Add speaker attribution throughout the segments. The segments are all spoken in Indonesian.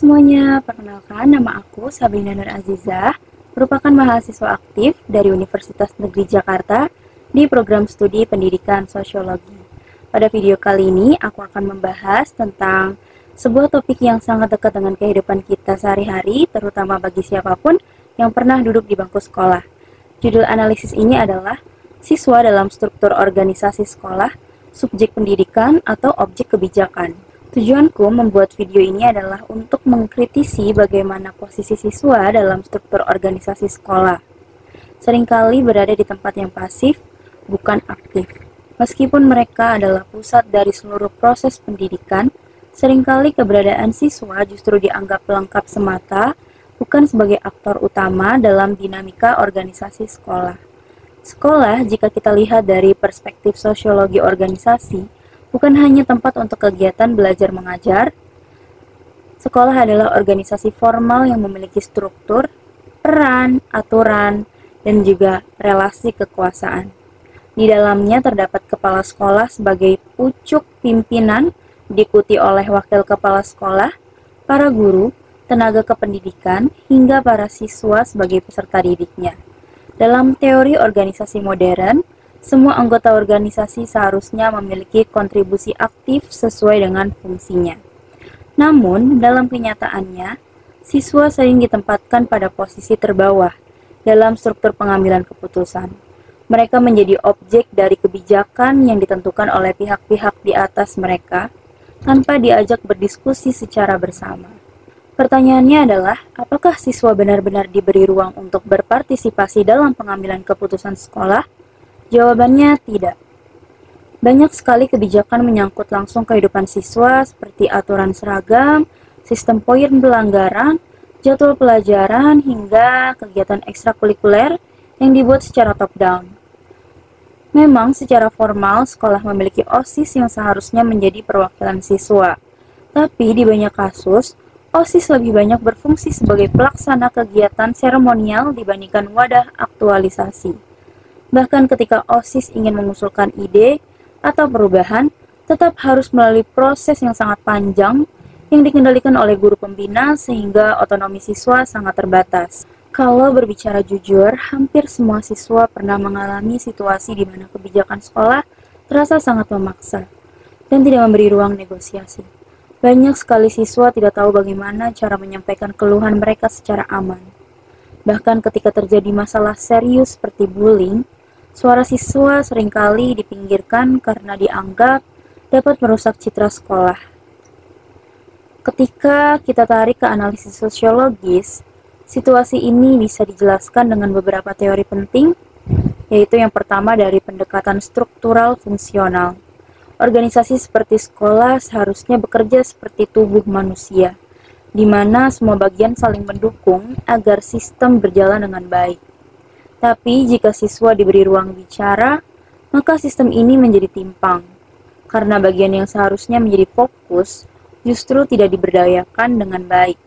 Speaker 1: semuanya, perkenalkan nama aku Sabrina Nur Azizah, merupakan mahasiswa aktif dari Universitas Negeri Jakarta di program studi pendidikan sosiologi. Pada video kali ini, aku akan membahas tentang sebuah topik yang sangat dekat dengan kehidupan kita sehari-hari, terutama bagi siapapun yang pernah duduk di bangku sekolah. Judul analisis ini adalah siswa dalam struktur organisasi sekolah, subjek pendidikan, atau objek kebijakan. Tujuanku membuat video ini adalah untuk mengkritisi bagaimana posisi siswa dalam struktur organisasi sekolah. Seringkali berada di tempat yang pasif, bukan aktif. Meskipun mereka adalah pusat dari seluruh proses pendidikan, seringkali keberadaan siswa justru dianggap pelengkap semata, bukan sebagai aktor utama dalam dinamika organisasi sekolah. Sekolah, jika kita lihat dari perspektif sosiologi organisasi, bukan hanya tempat untuk kegiatan belajar mengajar. Sekolah adalah organisasi formal yang memiliki struktur, peran, aturan, dan juga relasi kekuasaan. Di dalamnya terdapat kepala sekolah sebagai pucuk pimpinan, diikuti oleh wakil kepala sekolah, para guru, tenaga kependidikan, hingga para siswa sebagai peserta didiknya. Dalam teori organisasi modern, semua anggota organisasi seharusnya memiliki kontribusi aktif sesuai dengan fungsinya. Namun, dalam kenyataannya, siswa sering ditempatkan pada posisi terbawah dalam struktur pengambilan keputusan. Mereka menjadi objek dari kebijakan yang ditentukan oleh pihak-pihak di atas mereka tanpa diajak berdiskusi secara bersama. Pertanyaannya adalah, apakah siswa benar-benar diberi ruang untuk berpartisipasi dalam pengambilan keputusan sekolah? Jawabannya tidak. Banyak sekali kebijakan menyangkut langsung kehidupan siswa seperti aturan seragam, sistem poin pelanggaran, jadwal pelajaran, hingga kegiatan ekstrakurikuler yang dibuat secara top-down. Memang secara formal sekolah memiliki OSIS yang seharusnya menjadi perwakilan siswa. Tapi di banyak kasus, OSIS lebih banyak berfungsi sebagai pelaksana kegiatan seremonial dibandingkan wadah aktualisasi. Bahkan ketika OSIS ingin mengusulkan ide atau perubahan, tetap harus melalui proses yang sangat panjang yang dikendalikan oleh guru pembina sehingga otonomi siswa sangat terbatas. Kalau berbicara jujur, hampir semua siswa pernah mengalami situasi di mana kebijakan sekolah terasa sangat memaksa dan tidak memberi ruang negosiasi. Banyak sekali siswa tidak tahu bagaimana cara menyampaikan keluhan mereka secara aman. Bahkan ketika terjadi masalah serius seperti bullying, suara siswa seringkali dipinggirkan karena dianggap dapat merusak citra sekolah. Ketika kita tarik ke analisis sosiologis, situasi ini bisa dijelaskan dengan beberapa teori penting, yaitu yang pertama dari pendekatan struktural fungsional. Organisasi seperti sekolah seharusnya bekerja seperti tubuh manusia, di mana semua bagian saling mendukung agar sistem berjalan dengan baik. Tapi jika siswa diberi ruang bicara, maka sistem ini menjadi timpang, karena bagian yang seharusnya menjadi fokus justru tidak diberdayakan dengan baik.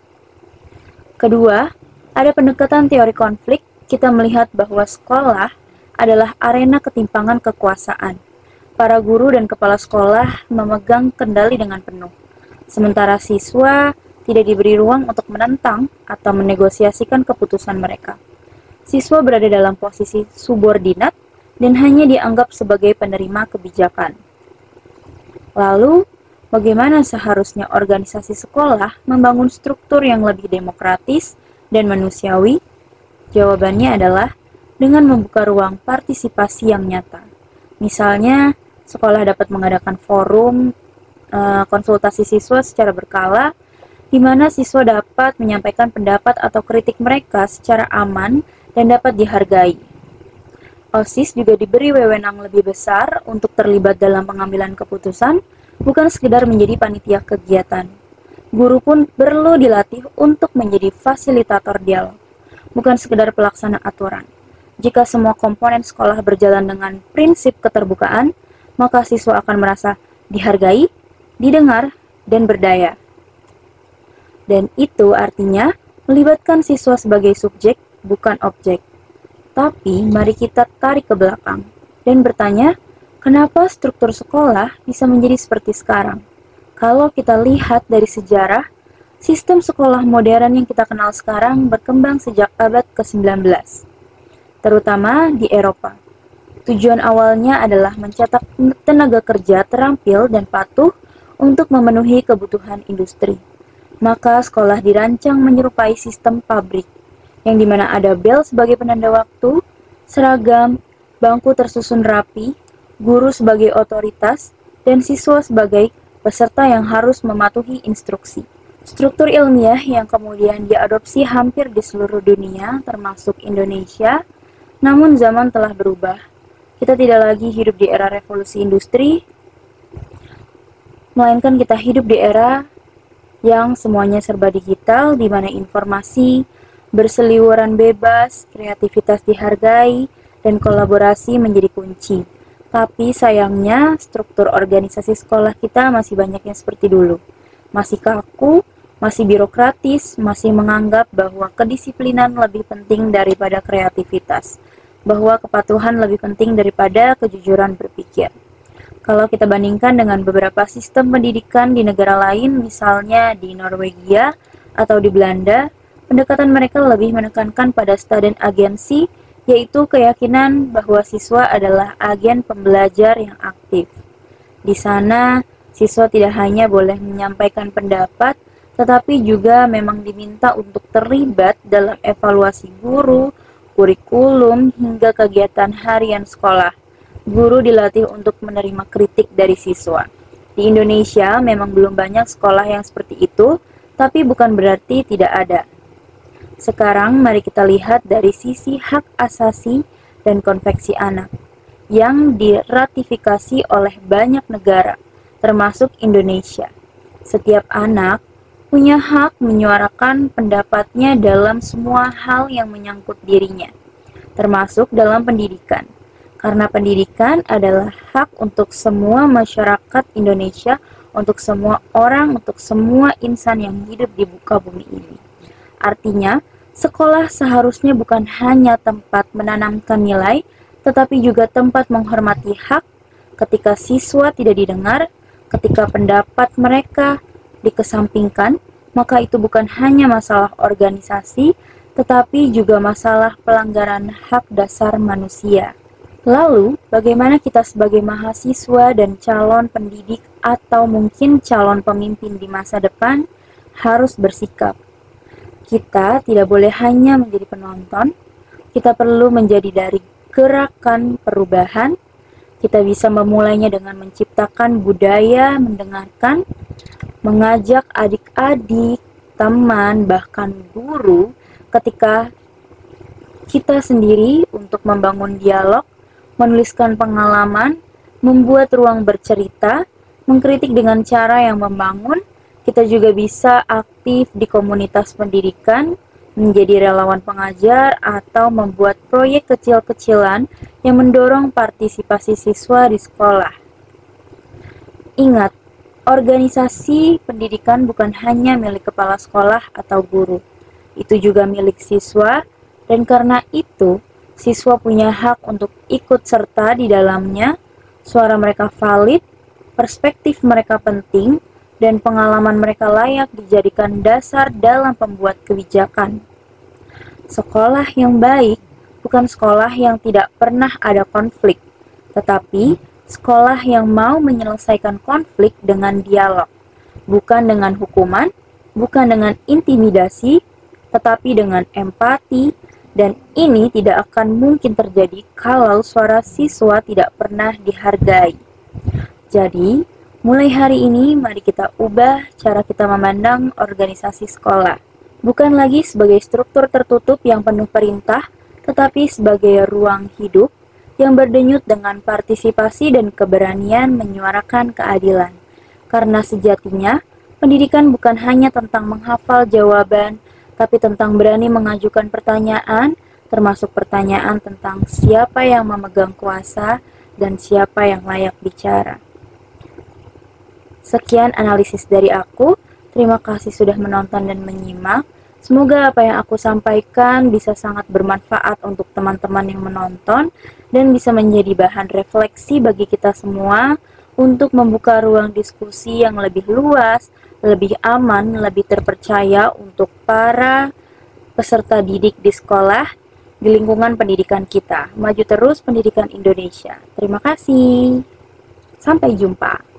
Speaker 1: Kedua, ada pendekatan teori konflik. Kita melihat bahwa sekolah adalah arena ketimpangan kekuasaan. Para guru dan kepala sekolah memegang kendali dengan penuh, sementara siswa tidak diberi ruang untuk menentang atau menegosiasikan keputusan mereka. Siswa berada dalam posisi subordinat dan hanya dianggap sebagai penerima kebijakan. Lalu, bagaimana seharusnya organisasi sekolah membangun struktur yang lebih demokratis dan manusiawi? Jawabannya adalah dengan membuka ruang partisipasi yang nyata. Misalnya, sekolah dapat mengadakan forum konsultasi siswa secara berkala, di mana siswa dapat menyampaikan pendapat atau kritik mereka secara aman dan dapat dihargai. OSIS juga diberi wewenang lebih besar untuk terlibat dalam pengambilan keputusan, bukan sekedar menjadi panitia kegiatan. Guru pun perlu dilatih untuk menjadi fasilitator dialog, bukan sekedar pelaksana aturan. Jika semua komponen sekolah berjalan dengan prinsip keterbukaan, maka siswa akan merasa dihargai, didengar, dan berdaya. Dan itu artinya melibatkan siswa sebagai subjek, bukan objek. Tapi mari kita tarik ke belakang dan bertanya, kenapa struktur sekolah bisa menjadi seperti sekarang? Kalau kita lihat dari sejarah, Sistem sekolah modern yang kita kenal sekarang berkembang sejak abad ke-19, terutama di Eropa. Tujuan awalnya adalah mencetak tenaga kerja terampil dan patuh untuk memenuhi kebutuhan industri. Maka sekolah dirancang menyerupai sistem pabrik, yang dimana ada bel sebagai penanda waktu, seragam, bangku tersusun rapi, guru sebagai otoritas, dan siswa sebagai peserta yang harus mematuhi instruksi. Struktur ilmiah yang kemudian diadopsi hampir di seluruh dunia, termasuk Indonesia, namun zaman telah berubah. Kita tidak lagi hidup di era revolusi industri, melainkan kita hidup di era yang semuanya serba digital, di mana informasi berseliweran bebas, kreativitas dihargai, dan kolaborasi menjadi kunci. Tapi sayangnya, struktur organisasi sekolah kita masih banyak yang seperti dulu. Masih kaku, masih birokratis, masih menganggap bahwa kedisiplinan lebih penting daripada kreativitas, bahwa kepatuhan lebih penting daripada kejujuran berpikir. Kalau kita bandingkan dengan beberapa sistem pendidikan di negara lain, misalnya di Norwegia atau di Belanda, pendekatan mereka lebih menekankan pada student agency, yaitu keyakinan bahwa siswa adalah agen pembelajar yang aktif. Di sana, siswa tidak hanya boleh menyampaikan pendapat, tetapi juga memang diminta untuk terlibat dalam evaluasi guru, kurikulum, hingga kegiatan harian sekolah. Guru dilatih untuk menerima kritik dari siswa. Di Indonesia memang belum banyak sekolah yang seperti itu, tapi bukan berarti tidak ada. Sekarang mari kita lihat dari sisi hak asasi dan konveksi anak yang diratifikasi oleh banyak negara, termasuk Indonesia. Setiap anak punya hak menyuarakan pendapatnya dalam semua hal yang menyangkut dirinya, termasuk dalam pendidikan. Karena pendidikan adalah hak untuk semua masyarakat Indonesia, untuk semua orang, untuk semua insan yang hidup di muka bumi ini. Artinya, sekolah seharusnya bukan hanya tempat menanamkan nilai, tetapi juga tempat menghormati hak. Ketika siswa tidak didengar, ketika pendapat mereka dikesampingkan, maka itu bukan hanya masalah organisasi, tetapi juga masalah pelanggaran hak dasar manusia. Lalu, bagaimana kita sebagai mahasiswa dan calon pendidik atau mungkin calon pemimpin di masa depan harus bersikap? Kita tidak boleh hanya menjadi penonton, kita perlu menjadi dari gerakan perubahan. Kita bisa memulainya dengan menciptakan budaya mendengarkan, mengajak adik-adik, teman, bahkan guru ketika kita sendiri untuk membangun dialog, menuliskan pengalaman, membuat ruang bercerita, mengkritik dengan cara yang membangun. Kita juga bisa aktif di komunitas pendidikan, menjadi relawan pengajar, atau membuat proyek kecil-kecilan yang mendorong partisipasi siswa di sekolah. Ingat, organisasi pendidikan bukan hanya milik kepala sekolah atau guru, itu juga milik siswa, dan karena itu, siswa punya hak untuk ikut serta di dalamnya, suara mereka valid, perspektif mereka penting, dan pengalaman mereka layak dijadikan dasar dalam pembuat kebijakan. Sekolah yang baik bukan sekolah yang tidak pernah ada konflik, tetapi sekolah yang mau menyelesaikan konflik dengan dialog, bukan dengan hukuman, bukan dengan intimidasi, tetapi dengan empati. Dan ini tidak akan mungkin terjadi kalau suara siswa tidak pernah dihargai. Jadi, mulai hari ini mari kita ubah cara kita memandang organisasi sekolah. Bukan lagi sebagai struktur tertutup yang penuh perintah, tetapi sebagai ruang hidup yang berdenyut dengan partisipasi dan keberanian menyuarakan keadilan. Karena sejatinya, pendidikan bukan hanya tentang menghafal jawaban, tapi tentang berani mengajukan pertanyaan, termasuk pertanyaan tentang siapa yang memegang kuasa dan siapa yang layak bicara. Sekian analisis dari aku. Terima kasih sudah menonton dan menyimak. Semoga apa yang aku sampaikan bisa sangat bermanfaat untuk teman-teman yang menonton dan bisa menjadi bahan refleksi bagi kita semua untuk membuka ruang diskusi yang lebih luas, lebih aman, lebih terpercaya untuk para peserta didik di sekolah, di lingkungan pendidikan kita. Maju terus pendidikan Indonesia. Terima kasih. Sampai jumpa.